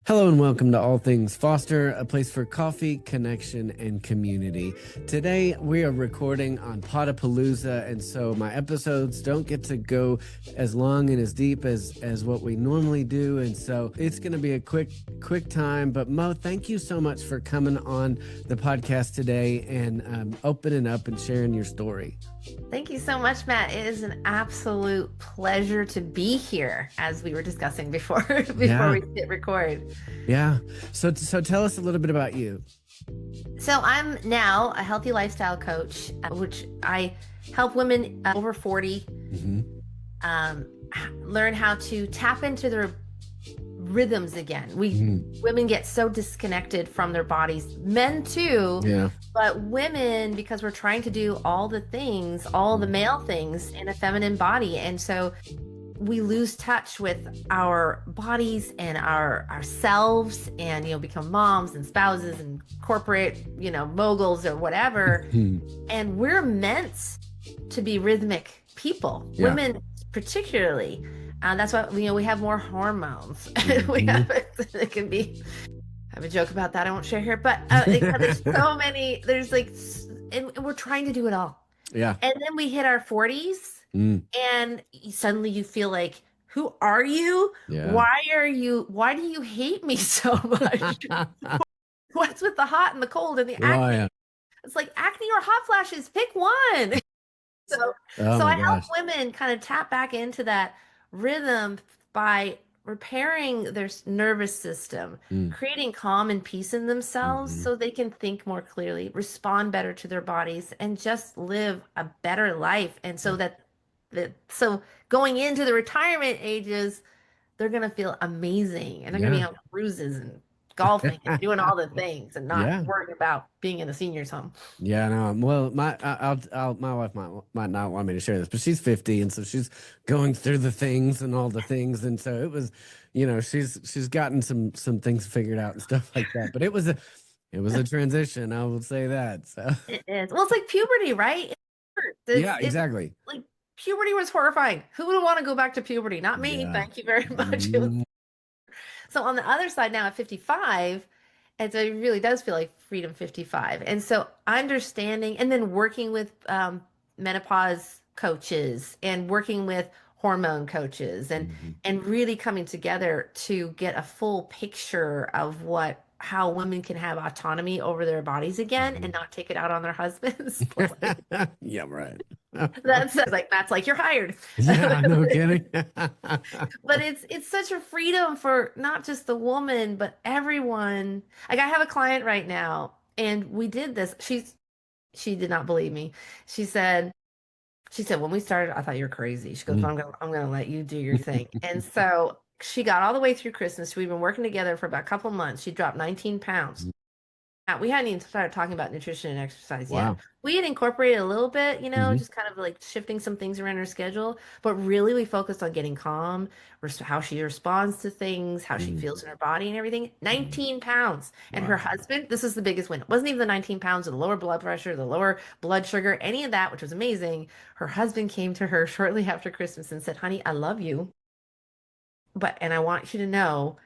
Hello and welcome to All Things Foster, a place for coffee, connection, and community. Today we are recording on Potapalooza, and so my episodes don't get to go as long and as deep as what we normally do, and so it's going to be a quick time. But Mo, thank you so much for coming on the podcast today and opening up and sharing your story. Thank you so much, Matt. It is an absolute pleasure to be here, as we were discussing before before Yeah, we hit record. yeah. So tell us a little bit about you. So I'm now a healthy lifestyle coach, which I help women over 40 Mm-hmm. um, learn how to tap into their rhythms again. Women get so disconnected from their bodies, men too, Yeah. but women, because we're trying to do all the things, all the male things in a feminine body, and so we lose touch with our bodies and ourselves, and become moms and spouses and corporate moguls or whatever. And we're meant to be rhythmic people, Yeah. women particularly. That's why we have more hormones. We Mhm. have it can be. I have a joke about that I won't share here, but there's so many. There's and we're trying to do it all. Yeah. And then we hit our 40s, Mm. and suddenly you feel like, who are you? Yeah. Why do you hate me so much? What's with the hot and the cold and the Oh acne? yeah. It's like acne or hot flashes, pick one. So, Oh so my I help gosh. women kind of tap back into that rhythm by repairing their nervous system, Mm. creating calm and peace in themselves Mhm. so they can think more clearly, respond better to their bodies, and just live a better life. And Yeah. so so going into the retirement ages, they're gonna feel amazing, and they're gonna be Yeah. on cruises and golfing and doing all the things and not Yeah. worrying about being in a senior's home. Yeah, no. Well, my wife might not want me to share this, but she's 50, and so she's going through the things and all the things, and so it was, she's gotten some things figured out and stuff like that. But it was a transition, I will say that. So It is. Well, it's like puberty, right? It hurts. yeah, It's exactly. like puberty was horrifying. Who would want to go back to puberty? Not me. Yeah. Thank you very much. Mm. So on the other side now at 55, and so it really does feel like freedom 55. And so understanding and then working with menopause coaches and working with hormone coaches Mhm. and really coming together to get a full picture of how women can have autonomy over their bodies again and Mhm. not take it out on their husbands. Poor lady. Yeah, right. That's like you're hired. Yeah, no kidding. But it's such a freedom for not just the woman, but everyone. Like I have a client right now, and we did this. She did not believe me. She said, she said, when we started, I thought you were crazy. She goes, but Mm. I'm gonna let you do your thing. And so she got all the way through Christmas. We've been working together for about a couple months. She dropped 19 pounds. We hadn't even started talking about nutrition and exercise yet. Wow. We had incorporated a little bit, Hmm. just kind of like shifting some things around her schedule, but really we focused on getting calm, how she responds to things, how she Mm. feels in her body and everything. 19 pounds. And her Wow. husband, this is the biggest win. It wasn't even the 19 pounds of the lower blood pressure, the lower blood sugar, any of that, which was amazing. Her husband came to her shortly after Christmas and said, honey, I love you, and I want you to know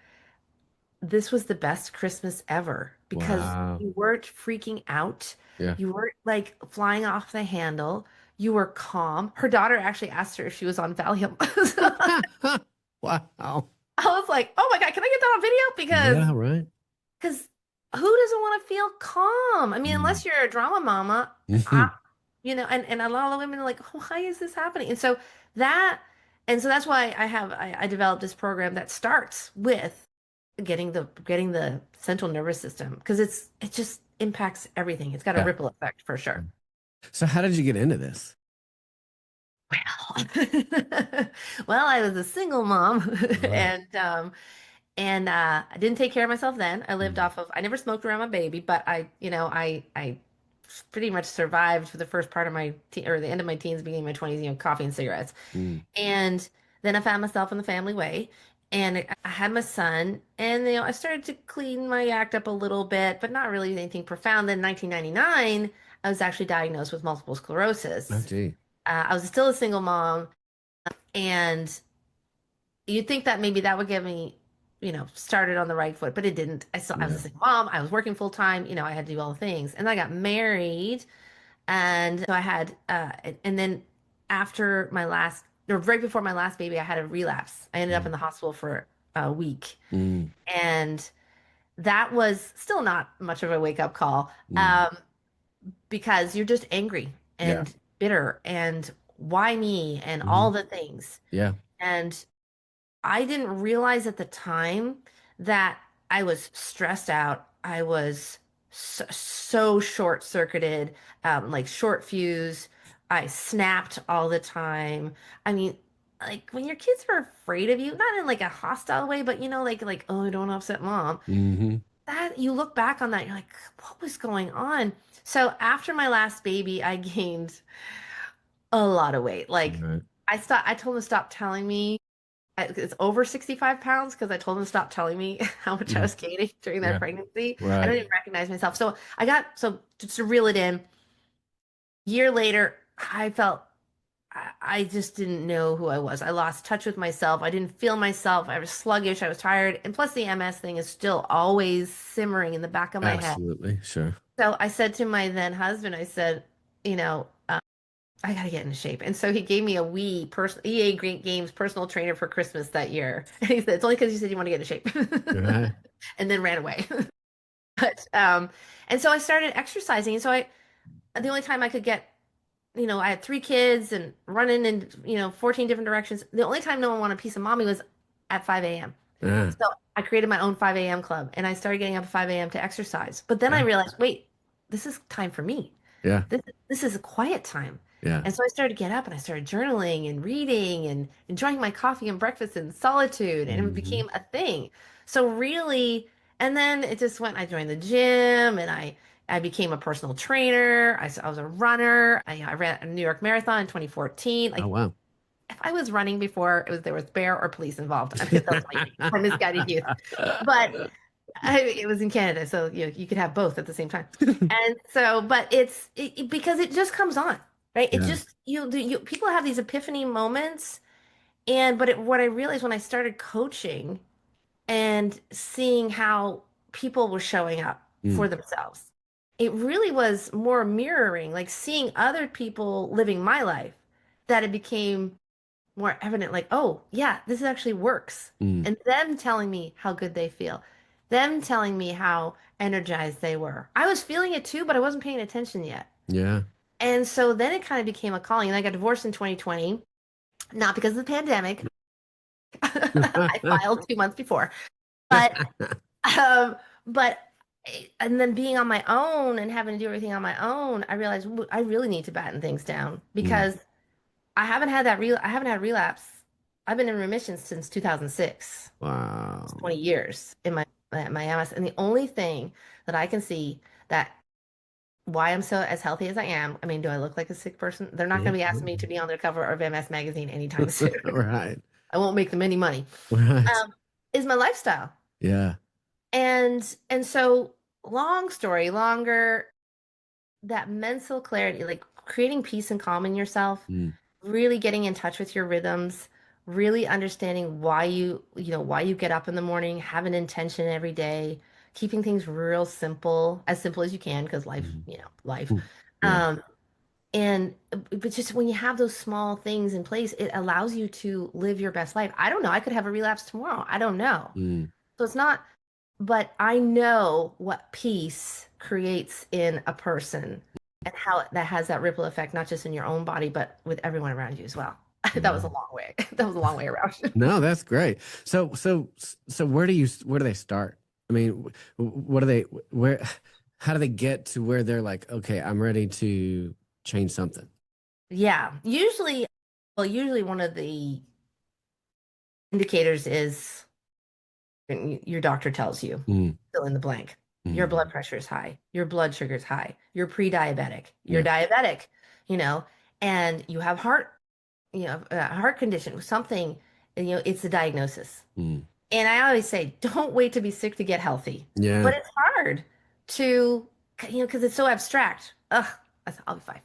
this was the best Christmas ever because Wow. you weren't freaking out. Yeah. You weren't like flying off the handle. You were calm. Her daughter actually asked her if she was on Valium. So Wow. I was like, oh my God, can I get that on video? Yeah, right. Because who doesn't want to feel calm? I mean, Mm. unless you're a drama mama, I, Mhm. and a lot of women are like, why is this happening? That, and so that's why I developed this program that starts with getting the central nervous system because it just impacts everything. It's got a Yeah. ripple effect for sure. So how did you get into this? Well, well, I was a single mom Right. and I didn't take care of myself then. I lived Mm. off of I never smoked around my baby, but I pretty much survived for the first part of my or the end of my teens, beginning of my 20s, coffee and cigarettes. Mm. And then I found myself in the family way. And I had my son, and I started to clean my act up a little bit, but not really anything profound. Then 1999, I was actually diagnosed with multiple Oh, sclerosis. gee. I was still a single mom, and you'd think that maybe that would give me, started on the right foot, but it didn't. I was Yeah. a single mom. I was working full time. I had to do all the things. And I got married. And so I had, and then after my last, or right before my last baby, I had a relapse. I ended up in Mm. the hospital for a week. Mm. And that was still not much of a wake up call, Mm. because you're just angry Yeah. and bitter and why me and Hmm. all the things. Yeah. And I didn't realize at the time that I was stressed out. I was so short-circuited, like short fuse. I snapped all the time. I mean, like when your kids are afraid of you, not in like a hostile way, but like, oh, I don't upset mom. Hmm. That you look back on that, you're like, what was going on? So after my last baby, I gained a lot of weight. Like Right. I told him to stop telling me it's over 65 pounds because I told him to stop telling me how much I Mm. was gaining during that Yeah. pregnancy. I Right. don't even recognize myself. So just to reel it in, year later, I felt I just didn't know who I was. I lost touch with myself. I didn't feel myself. I was sluggish. I was tired. And plus, the MS thing is still always simmering in the back of my head. Absolutely. Sure. So I said to my then husband, I said, I gotta get into shape. And so he gave me a EA Green Games personal trainer for Christmas that year. And he said, it's only because you said you want to get into shape. Right. And then ran away. But and so I started exercising. And so the only time I could get, I had three kids and running in, 14 different directions. The only time no one wanted a piece of mommy was at 5 a.m. Yeah. So I created my own 5 a.m. club and I started getting up at 5 a.m. to exercise. But then I Yeah. realized, wait, this is time for me. Yeah. This is a quiet time. Yeah. And so I started to get up and I started journaling and reading and enjoying my coffee and breakfast in solitude. And it Hmm. became a thing. So really, and then it just went, I joined the gym and I became a personal trainer. I was a runner. I ran a New York Marathon in 2014. Oh, Like wow. if I was running before there was bear or police involved, I mean, that was my misguided youth. But it was in Canada, so you could have both at the same time. And so, but because it just comes on, right? It Yeah. just people have these epiphany moments, and what I realized when I started coaching and seeing how people were showing up Mm. for themselves, it really was more mirroring, like seeing other people living my life, that it became more evident, like, oh, yeah, this actually works. Mm. And them telling me how good they feel, them telling me how energized they were. I was feeling it too, but I wasn't paying attention yet. Yeah. And so then it kind of became a calling. And I got divorced in 2020, not because of the pandemic. I filed 2 months before, but, um, but, and then being on my own and having to do everything on my own, I realized I really need to batten things down Mm. because I haven't had relapse. I've been in remission since 2006. It's Wow. 20 years in my MS. And the only thing that I can see that why I'm so as healthy as I am, I mean, do I look like a sick person? They're not going to be asking me to be on their cover of MS magazine anytime soon. Right. I won't make them any money. Right. Is my lifestyle. Yeah. And so long story longer, that mental clarity, like creating peace and calm in yourself, Mm. really getting in touch with your rhythms, really understanding why you get up in the morning, have an intention every day, keeping things real simple as you can, because Mm. life. Mm. Yeah. Um, and but just when you have those small things in place, it allows you to live your best life. I don't know. I could have a relapse tomorrow. I don't know. Mm. So it's not, but I know what peace creates in a person and how that has that ripple effect, not just in your own body, but with everyone around you as well. That was a Yeah. long way. That was a long way around. No, that's great. So where do they start? I mean, what do they where how do they get to where they're like, okay, I'm ready to change something? Yeah. Usually one of the indicators is your doctor tells you, Mm. fill in the blank. Your blood Mm. pressure is high. Your blood sugar is high. You're pre-diabetic. You're Yeah. diabetic, you know, and you have heart condition, something, it's a diagnosis. Mm. And I always say, don't wait to be sick to get healthy. Yeah. But it's hard to, because it's so abstract. Ugh, I'll be fine.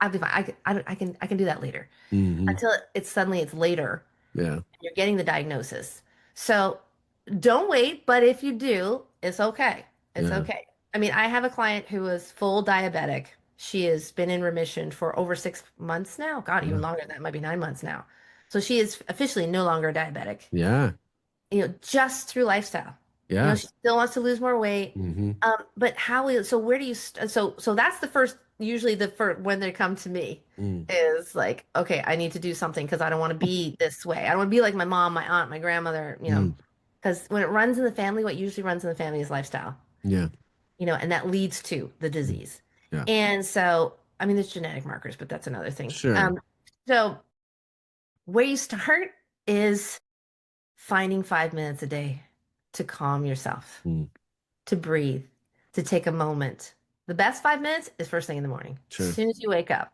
I'll be fine. I can do that later. Hmm. Until it's suddenly it's later. Yeah. You're getting the diagnosis. So don't wait, but if you do, it's okay. It's Yeah. okay. I mean, I have a client who is full diabetic. She has been in remission for over 6 months now. God, even Yeah. longer than that, might be 9 months now. So she is officially no longer diabetic, Yeah. just through lifestyle. Yeah. She still wants to lose more weight. Hmm. But so where do you, so that's the first, usually the first, when they come to me Mm. is like, okay, I need to do something because I don't want to be this way. I don't want to be like my mom, my aunt, my grandmother, Mm. because when it runs in the family, what usually runs in the family is lifestyle, Yeah. and that leads to the Mm. disease. Yeah. And so, I mean, there's genetic markers, but that's another thing. Sure. So where you start is finding 5 minutes a day to calm yourself, Mm. to breathe, to take a moment. The best 5 minutes is first thing in the morning, as Sure. soon as you wake up.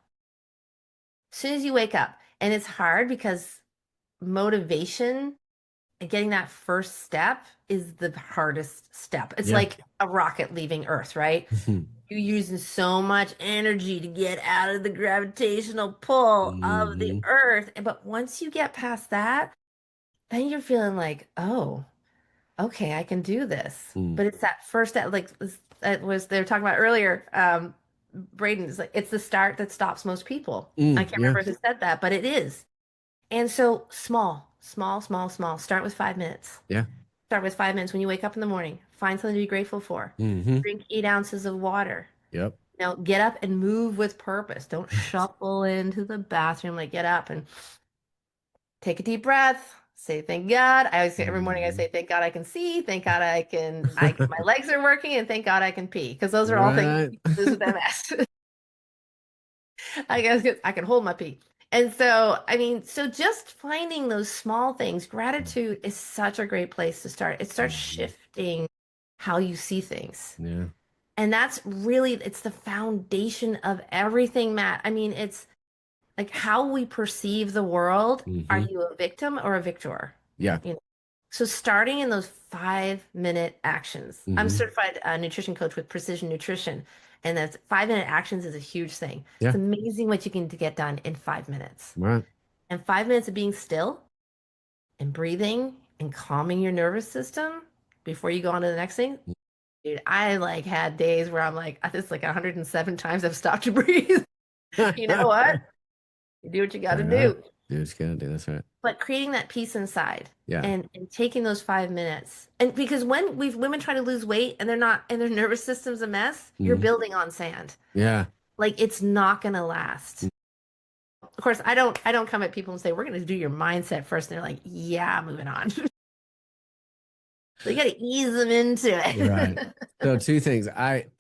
As soon as you wake up. And it's hard because motivation and getting that first step is the hardest step. It's Yeah. like a rocket leaving Earth, right? You're using so much energy to get out of the gravitational pull of the Hmm. Earth. But once you get past that, then you're feeling like, oh, okay, I can do this. Mm. But it's that first step, like that was they were talking about earlier. Braden is like, it's the start that stops most people. I Mm. can't Yeah. remember who said that, but it is. And so small, small, small, small. Start with 5 minutes. Yeah. Start with 5 minutes when you wake up in the morning. Find something to be grateful for. Hmm. Drink 8 ounces of water. Yep. Get up and move with purpose. Don't shuffle into the bathroom. Like, get up and take a deep breath. Say thank God. I always say every morning I Mhm. say thank God I can see, thank God my legs are working, and thank God I can pee. Because those are all things Right. people lose with MS. I guess I can hold my pee. And so, I mean, so just finding those small things, gratitude is such a great place to start. It starts Mhm. shifting how you see things. Yeah. And that's really, it's the foundation of everything, Matt. I mean, it's like how we perceive the world. Are Hmm. you a victim or a victor? Yeah. You know, so starting in those 5 minute actions. I'm a Hmm. certified nutrition coach with Precision Nutrition, and that's 5 minute actions is a huge thing. It's Yeah. amazing what you can get done in 5 minutes. Right. And 5 minutes of being still and breathing and calming your nervous system before you go on to the next thing. Dude, I like had days where I'm like, it's like 107 times I've stopped to breathe. You know what? You do what you got All to right. do. Do what you gotta do. That's right. But creating that peace inside Yeah. and taking those 5 minutes. And because when women try to lose weight and they're not and their nervous system's a mess, you're Mhm. building on sand. Yeah. Like it's not gonna last. Of course, I don't come at people and say, we're gonna do your mindset first. And they're like, yeah, moving on. So you gotta ease them into Right. it. So two things.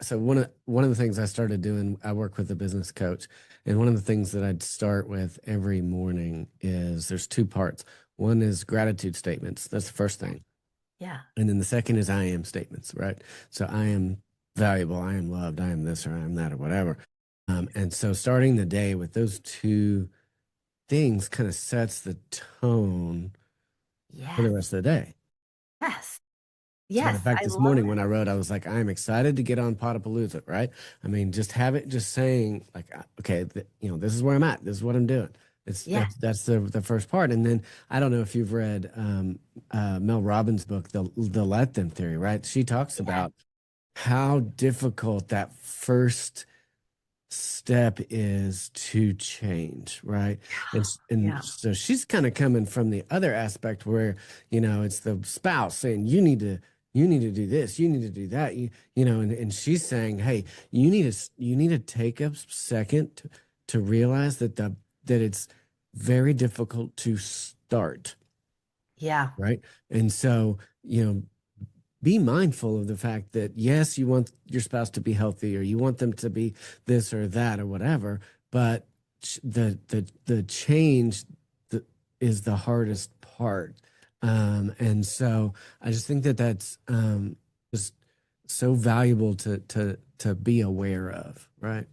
So one of the things I started doing, I work with a business coach, and one of the things that I'd start with every morning is there's two parts. One is gratitude statements. That's the first thing. Yeah. And then the second is I am statements, right? So I am valuable, I am loved, I am this or I am that or whatever. And so starting the day with those two things kind of sets the tone for the Yes. rest of the day. Yes. As a matter of Yes. fact, I this love morning it. when I wrote, I was like, I'm excited to get on Potapalooza, right? I mean, just have it just saying like, okay, this is where I'm at. This is what I'm doing. It's Yeah. that's the first part. And then I don't know if you've read Mel Robbins' book, the Let Them Theory, right? She talks Yeah. about how difficult that first step is to change, right? And Yeah. so she's kind of coming from the other aspect where, it's the spouse saying you need to do this, you need to do that, and she's saying, hey, you need to take a second to realize that it's very difficult to start, Yeah. right? And so, be mindful of the fact that yes, you want your spouse to be healthy or you want them to be this or that or whatever, but the change that is the hardest part. And so I just think that that's just so valuable to be aware of, right?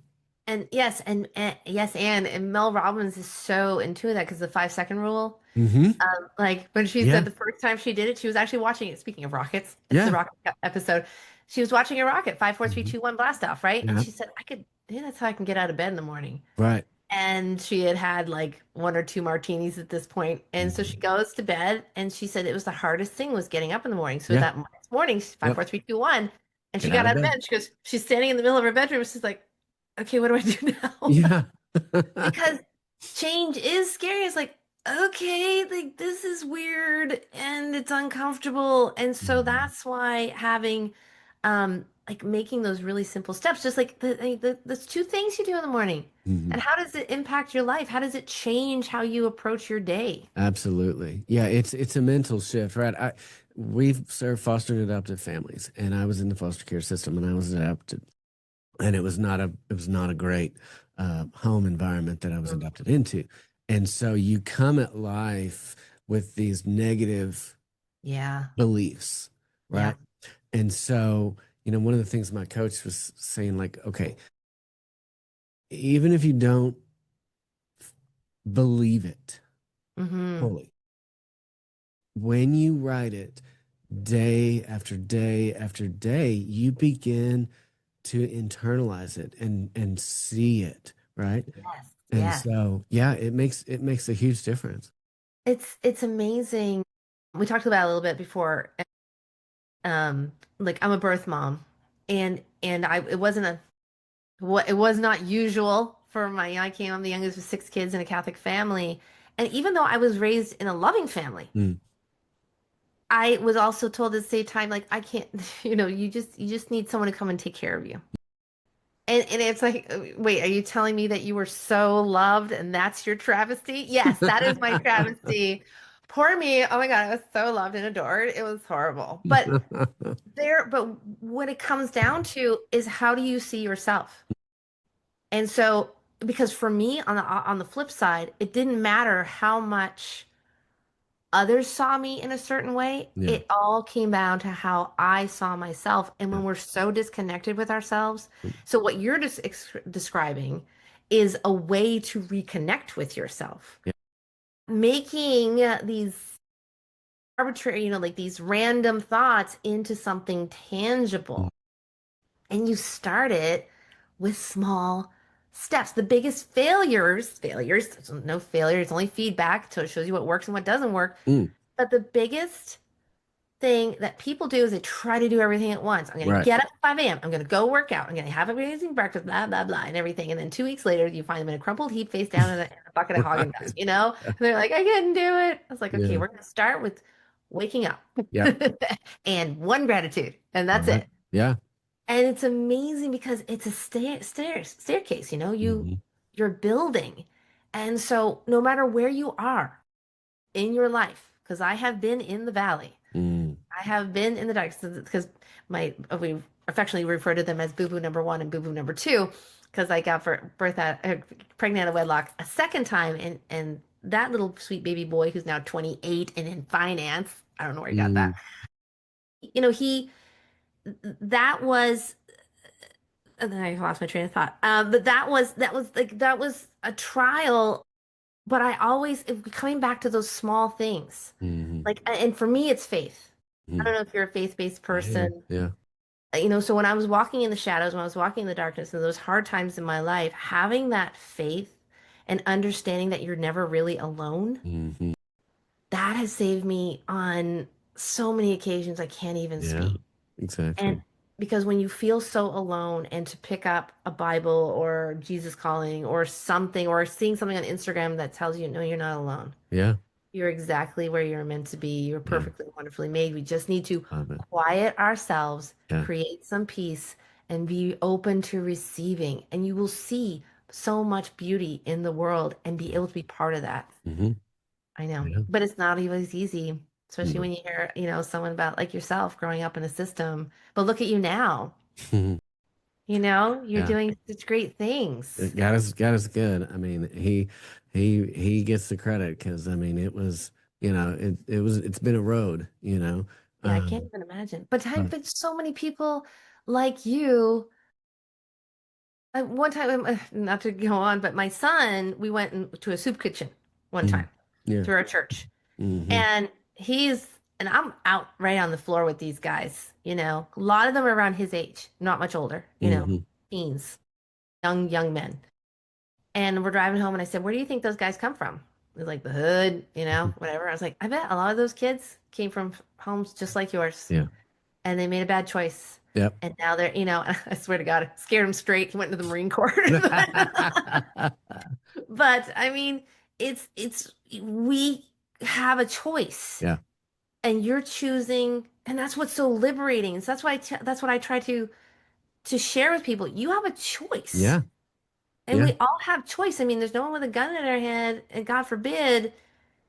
And yes, and yes, and Mel Robbins is so into that because the 5 second rule. Mm-hmm. Like when she Yeah. said the first time she did it, she was actually watching it. Speaking of rockets, it's the Yeah. rocket episode. She was watching a rocket, five, four, three, Hmm. two, one, blast off, right? And Yeah. she said, maybe that's how I can get out of bed in the morning. Right. and she had had like one or two martinis at this point. And so she Mhm. goes to bed and she said it was the hardest thing was getting up in the morning. So Yeah. that next morning, she's five, Yep. four, three, two, one, and she Get out got of out of bed. bed. She goes, she's standing in the middle of her bedroom. She's like, okay, what do I do now? Yeah. Because change is scary. It's like, okay, like this is weird and it's uncomfortable. And so Mhm. that's why having like making those really simple steps, just like the two things you do in the morning. And Mhm. how does it impact your life? How does it change how you approach your day? Absolutely. Yeah, it's a mental shift, right? We've served foster and adoptive families, and I was in the foster care system and I was adopted. And it was not a great home environment that I was Mm. adopted into. And so you come at life with these negative Yeah. beliefs, Yeah. right? And so, one of the things my coach was saying, like, okay, even if you don't believe it Mm-hmm. fully, when you write it day after day after day, you begin to internalize it and see it, right? Yes. And Yes. so, yeah, it makes a huge difference. It's amazing. We talked about it a little bit before. Like I'm a birth mom, and I it wasn't a what it was not usual for I came, I'm the youngest of six kids in a Catholic family. And even though I was raised in a loving family, Mm, I was also told at the same time, like, I can't, you just need someone to come and take care of you. And it's like, wait, are you telling me that you were so loved and that's your travesty? Yes, that is my travesty. Poor me. Oh my God, I was so loved and adored. It was horrible. But what it comes down to is how do you see yourself? And so, because for me, on the flip side, it didn't matter how much others saw me in a certain way. yeah, It all came down to how I saw myself. And yeah, when we're so disconnected with ourselves, so what you're just describing is a way to reconnect with yourself, yeah. making these arbitrary, like these random thoughts into something Mm, tangible. And you start it with small steps. The biggest failures, there's no failure, it's only feedback. So it shows you what works and what doesn't work. mm, But the biggest thing that people do is they try to do everything at once. I'm going to right. get up at 5 a.m. I'm going to go work out. I'm going to have amazing breakfast, blah, blah, blah, and everything. And then 2 weeks later, you find them in a crumpled heap face down in a bucket of Haagen-Dazs, Right. you know? And they're like, I couldn't do it. I was like, okay, Yeah. we're going to start with waking up Yep. and one gratitude, and All that's right. it. Yeah. And it's amazing because it's a staircase, Hmm. you're building. And so no matter where you are in your life, because I have been in the valley, Mm, I have been in the dark because we affectionately refer to them as boo boo number one and boo boo number two because I got for birth out pregnant out of wedlock a second time and that little sweet baby boy who's now 28 and in finance, I don't know where he got that. mm, He that was and then I lost my train of thought. But that was a trial. But I always coming back to those small things. hmm. Like, and for me, it's faith. I don't Mm. know if you're a faith-based I am. person. Yeah. So when I was walking in the shadows, when I was walking in the darkness, and those hard times in my life, having that faith and understanding that you're never really alone, Hmm. that has saved me on so many occasions I can't even Yeah. speak. And Exactly. because when you feel so alone and to pick up a Bible or Jesus calling or something or seeing something on Instagram that tells you, no, you're not alone. Yeah. You're exactly where you're meant to be. You're Yeah. perfectly, wonderfully made. We just need to Love it. quiet ourselves, Yeah. create some peace, and be open to receiving. And you will see so much beauty in the world and be able to be part of that. Hmm. I know, Yeah. but it's not always easy, especially No. when you hear, someone about like yourself growing up in a system. But look at you now. You're Yeah. doing such great things. God is good. I mean, he gets the credit because I mean, it's been a road, Yeah, I can't Um, even imagine. But but but so many people like you. One time, not to go on, but my son, we went to a soup kitchen one mm, time yeah. through our church, Hmm. and and I'm out right on the floor with these guys. A lot of them are around his age, not much older. Hmm. Teens, young men. And we're driving home, and I said, "Where do you think those guys come from?" It was like the hood, whatever. I was like, "I bet a lot of those kids came from homes just like yours, Yeah. and they made a bad choice, Yep. and now they're, I swear to God, I scared him straight. He went into the Marine Corps." But I mean, it's we have a choice, Yeah. and you're choosing, and that's what's so liberating. So that's what I try to share with people. You have a choice. Yeah. And Yeah. we all have choice. I mean, there's no one with a gun in their head, and God forbid,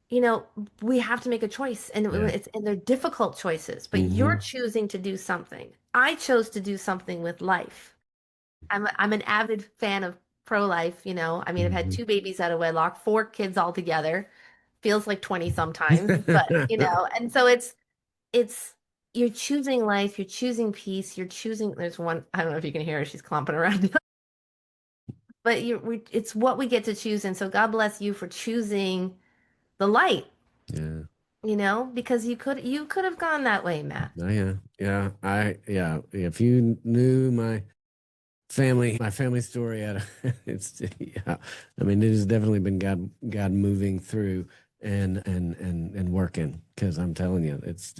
you know, we have to make a choice, and Yeah. they're difficult choices, but you're Hmm. choosing to do something. I chose to do something with life. I'm an avid fan of pro-life, I mean, I've had Hmm. 2 babies out of wedlock, 4 kids altogether. Feels like 20 sometimes, but and so it's you're choosing life, you're choosing peace, you're choosing, there's one, I don't know if you can hear her, she's clomping around. But it's what we get to choose. And so God bless you for choosing the light, Yeah. because you could have gone that way, Matt. Oh, yeah. Yeah. Yeah. If you knew my family story, it's, yeah. I mean, it has definitely been God moving through and working, because I'm telling you, it's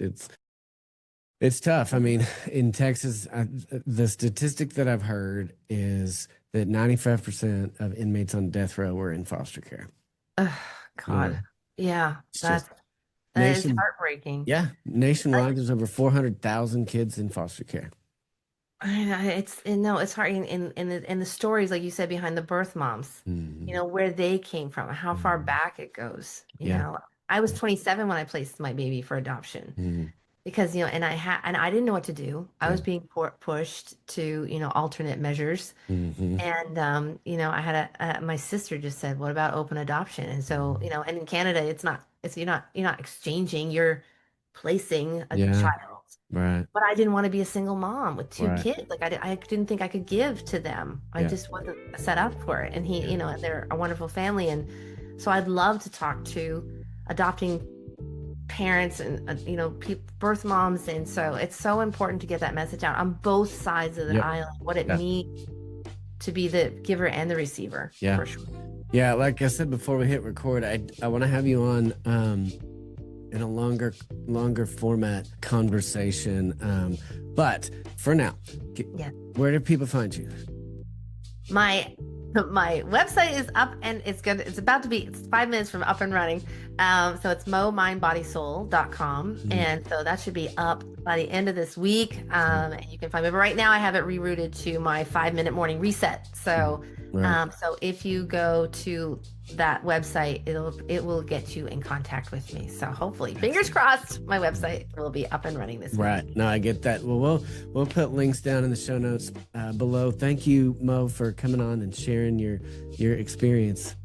tough. I mean, in Texas, the statistic that I've heard is that 95% of inmates on death row were in foster care. Ugh, Yeah. God. Yeah, It's just that is nation. heartbreaking. Yeah. Like, Nationwide, there's over 400,000 kids in foster care. I know, no, it's hard in the stories, like you said, behind the birth moms, Hmm. where they came from, how far Hmm. back it goes. Yeah. I was 27 when I placed my baby for adoption. Hmm. Because and I didn't know what to do. I Yeah. was being pushed to alternate measures, Hmm. and I had my sister just said, "What about open adoption?" And so and in Canada, it's you're not exchanging, you're placing a Yeah. child. Right. But I didn't want to be a single mom with two Right. kids. Like I didn't think I could give to them. I Yeah. just wasn't set up for it. And Yeah. and they're a wonderful family, and so I'd love to talk to adopting parents and birth moms, and so it's so important to get that message out on both sides of the Yep. aisle, what it Yeah. means to be the giver and the receiver, Yeah. for sure. Yeah. Like I said before we hit record, I want to have you on in a longer format conversation. But for now, Yeah. where do people find you? My my website is up, and it's 5 minutes from up and running. So it's momindbodysoul.com, Mhm. and so that should be up by the end of this week. And you can find me, but right now I have it rerouted to my 5 minute morning reset. So Right. so if you go to that website, it will get you in contact with me. So hopefully, fingers crossed, my website will be up and running this week. Right. No, I get that. Well, we'll put links down in the show notes below. Thank you, Mo, for coming on and sharing your experience.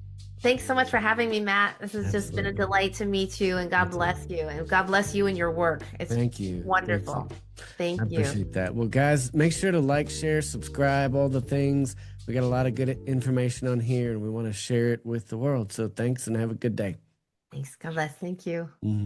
Thanks so much for having me, Matt. This has just been a Absolutely. delight to meet you, and God bless you, and God bless you and your work. It's Thank you. Thank wonderful. you. Thank I you. appreciate that. Well, guys, make sure to like, share, subscribe, all the things. We got a lot of good information on here, and we want to share it with the world. So thanks, and have a good day. Thanks. God bless. Thank you. Mhm.